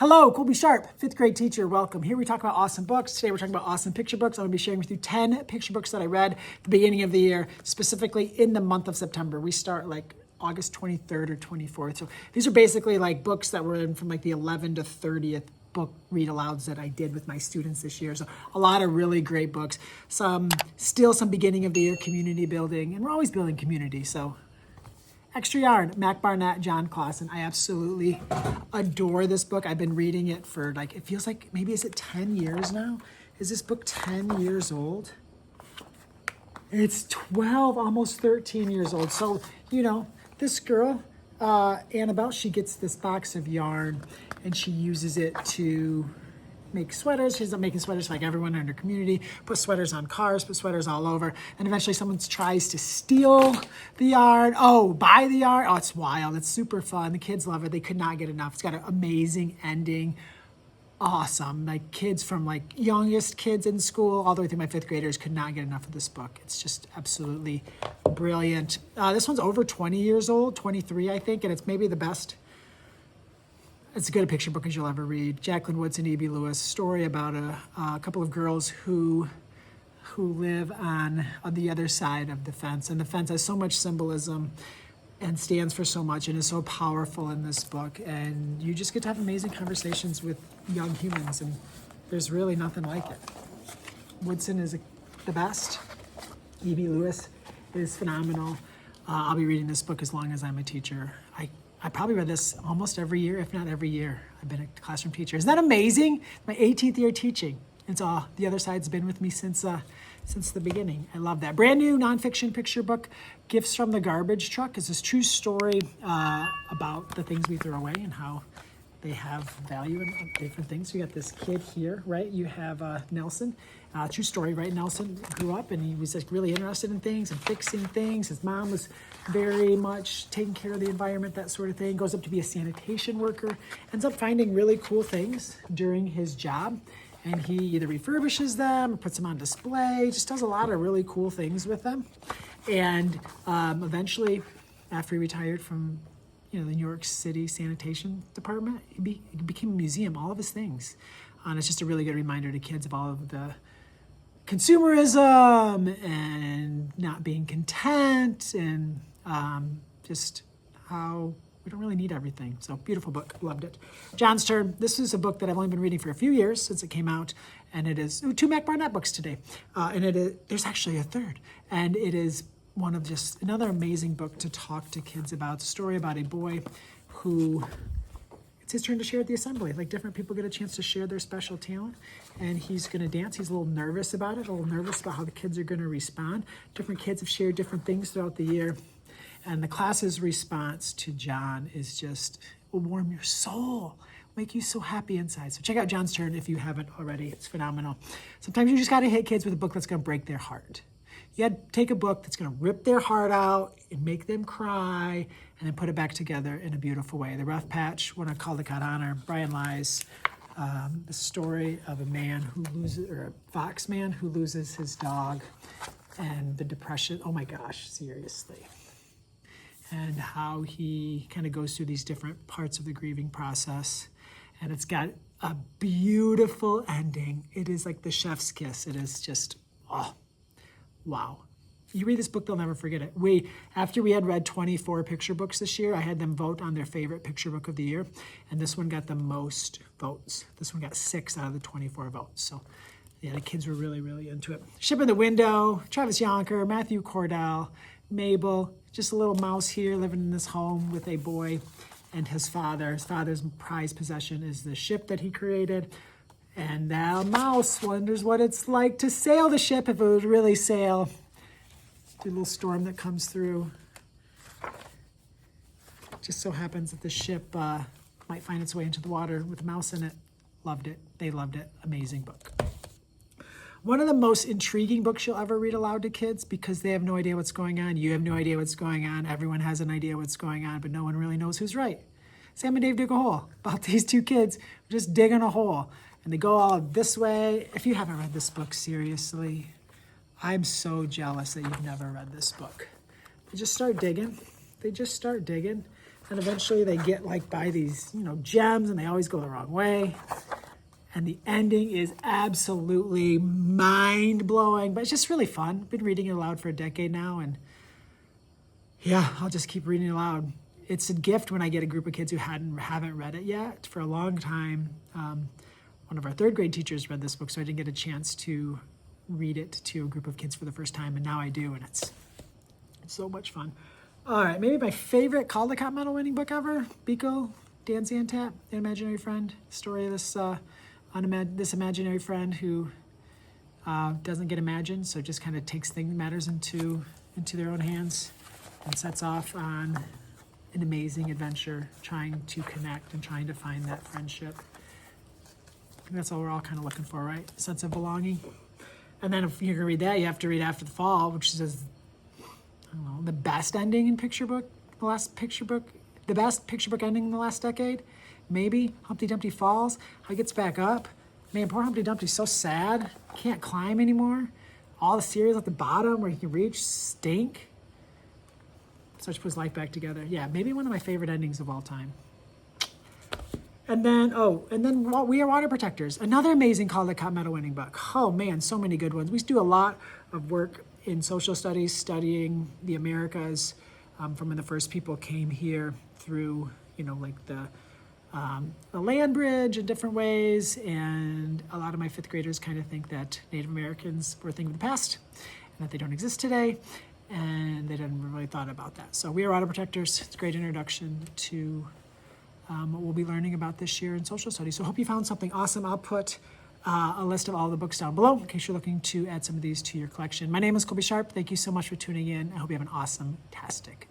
Hello, Colby Sharp, fifth grade teacher. Welcome. Here we talk about awesome books. Today we're talking about awesome picture books. I'm going to be sharing with you 10 picture books that I read at the beginning of the year, specifically in the month of September. We start like August 23rd or 24th. So these are basically like books that were in from like the 11th to 30th book read alouds that I did with my students this year. So a lot of really great books. Some beginning of the year community building, and we're always building community. So Extra Yarn, Mac Barnett, John Clausen. I absolutely adore this book. I've been reading it for like, it feels like maybe, is it 10 years now? Is this book 10 years old? It's 12, almost 13 years old. So, you know, this girl, Annabelle, she gets this box of yarn and she uses it to make sweaters. She's making sweaters for like everyone in her community, put sweaters on cars, put sweaters all over. And eventually someone tries to steal the yarn. Oh, buy the yarn. Oh, it's wild. It's super fun. The kids love it. They could not get enough. It's got an amazing ending. Awesome. Like kids from like youngest kids in school all the way through my fifth graders could not get enough of this book. It's just absolutely brilliant. This one's over 20 years old, 23, I think, and it's maybe the best. It's as good a picture book as you'll ever read. Jacqueline Woods and E.B. Lewis, story about a couple of girls who live on the other side of the fence. And the fence has so much symbolism and stands for so much and is so powerful in this book. And you just get to have amazing conversations with young humans, and there's really nothing like it. Woodson is the best. E.B. Lewis is phenomenal. I'll be reading this book as long as I'm a teacher. I probably read this almost every year, if not every year. I've been a classroom teacher. Isn't that amazing? My 18th year teaching. It's all, the other side's been with me since the beginning. I love that. Brand new nonfiction picture book, Gifts from the Garbage Truck, is this true story about the things we throw away and how they have value in different things. You got this kid here, right? You have Nelson. True story, right? Nelson grew up and he was like really interested in things and fixing things. His mom was very much taking care of the environment, that sort of thing. Goes up to be a sanitation worker. Ends up finding really cool things during his job. And he either refurbishes them or puts them on display. Just does a lot of really cool things with them. And eventually, after he retired from the New York City Sanitation Department, it became a museum, all of his things. And it's just a really good reminder to kids of all of the consumerism and not being content and just how we don't really need everything. So beautiful book, loved it. John's Turn. This is a book that I've only been reading for a few years since it came out. And it is 2 Mac Barnett books today. There's actually a third. And it is one of just another amazing book to talk to kids about. It's a story about a boy who, it's his turn to share at the assembly. Like different people get a chance to share their special talent, and he's gonna dance. He's a little nervous about it, a little nervous about how the kids are gonna respond. Different kids have shared different things throughout the year, and the class's response to John is just, will warm your soul, make you so happy inside. So check out John's Turn if you haven't already. It's phenomenal. Sometimes you just gotta hit kids with a book that's gonna break their heart. You had to take a book that's going to rip their heart out and make them cry and then put it back together in a beautiful way. The Rough Patch, one I called the God Honor, Brian Lies, the story of a fox man who loses his dog and the depression. Oh my gosh, seriously. And how he kind of goes through these different parts of the grieving process. And it's got a beautiful ending. It is like the chef's kiss. It is just, oh. Wow. You read this book, they'll never forget it. After we had read 24 picture books this year, I had them vote on their favorite picture book of the year, and this one got the most votes. This one got 6 out of the 24 votes. So yeah, the kids were really, really into it. Ship in the Window, Travis Yonker, Matthew Cordell, Mabel, just a little mouse here living in this home with a boy and his father. His father's prized possession is the ship that he created. And that mouse wonders what it's like to sail the ship if it would really sail. The little storm that comes through. Just so happens that the ship might find its way into the water with a mouse in it. Loved it. They loved it. Amazing book. One of the most intriguing books you'll ever read aloud to kids because they have no idea what's going on. You have no idea what's going on. Everyone has an idea what's going on, but no one really knows who's right. Sam and Dave Dig a Hole. About these 2 kids just digging a hole. And they go all this way. If you haven't read this book, seriously, I'm so jealous that you've never read this book. They just start digging. And eventually they get like by these, gems, and they always go the wrong way. And the ending is absolutely mind-blowing, but it's just really fun. I've been reading it aloud for a decade now, and yeah, I'll just keep reading it aloud. It's a gift when I get a group of kids who haven't read it yet. For a long time, one of our third grade teachers read this book, so I didn't get a chance to read it to a group of kids for the first time, and now I do, and it's so much fun. All right, maybe my favorite Caldecott Medal winning book ever, Biko, Dan Zantat, An Imaginary Friend. Story of this this imaginary friend who doesn't get imagined, so just kind of takes matters into their own hands and sets off on an amazing adventure, trying to connect and trying to find that friendship. I think that's all we're all kind of looking for, right? A sense of belonging. And then if you're gonna read that, you have to read After the Fall, which says, I don't know, the best ending in picture book, the best picture book ending in the last decade. Maybe Humpty Dumpty falls, how he gets back up. Man, poor Humpty Dumpty's so sad, can't climb anymore. All the cereals at the bottom where he can reach stink. Starts to put his life back together. Yeah, maybe one of my favorite endings of all time. And then We Are Water Protectors, another amazing Caldecott Medal winning book. Oh man, so many good ones. We do a lot of work in social studies, studying the Americas from when the first people came here through, the land bridge in different ways. And a lot of my fifth graders kind of think that Native Americans were a thing of the past and that they don't exist today. And they didn't really thought about that. So We Are Water Protectors, it's a great introduction to what we'll be learning about this year in social studies. So I hope you found something awesome. I'll put a list of all the books down below in case you're looking to add some of these to your collection. My name is Colby Sharp. Thank you so much for tuning in. I hope you have an awesome-tastic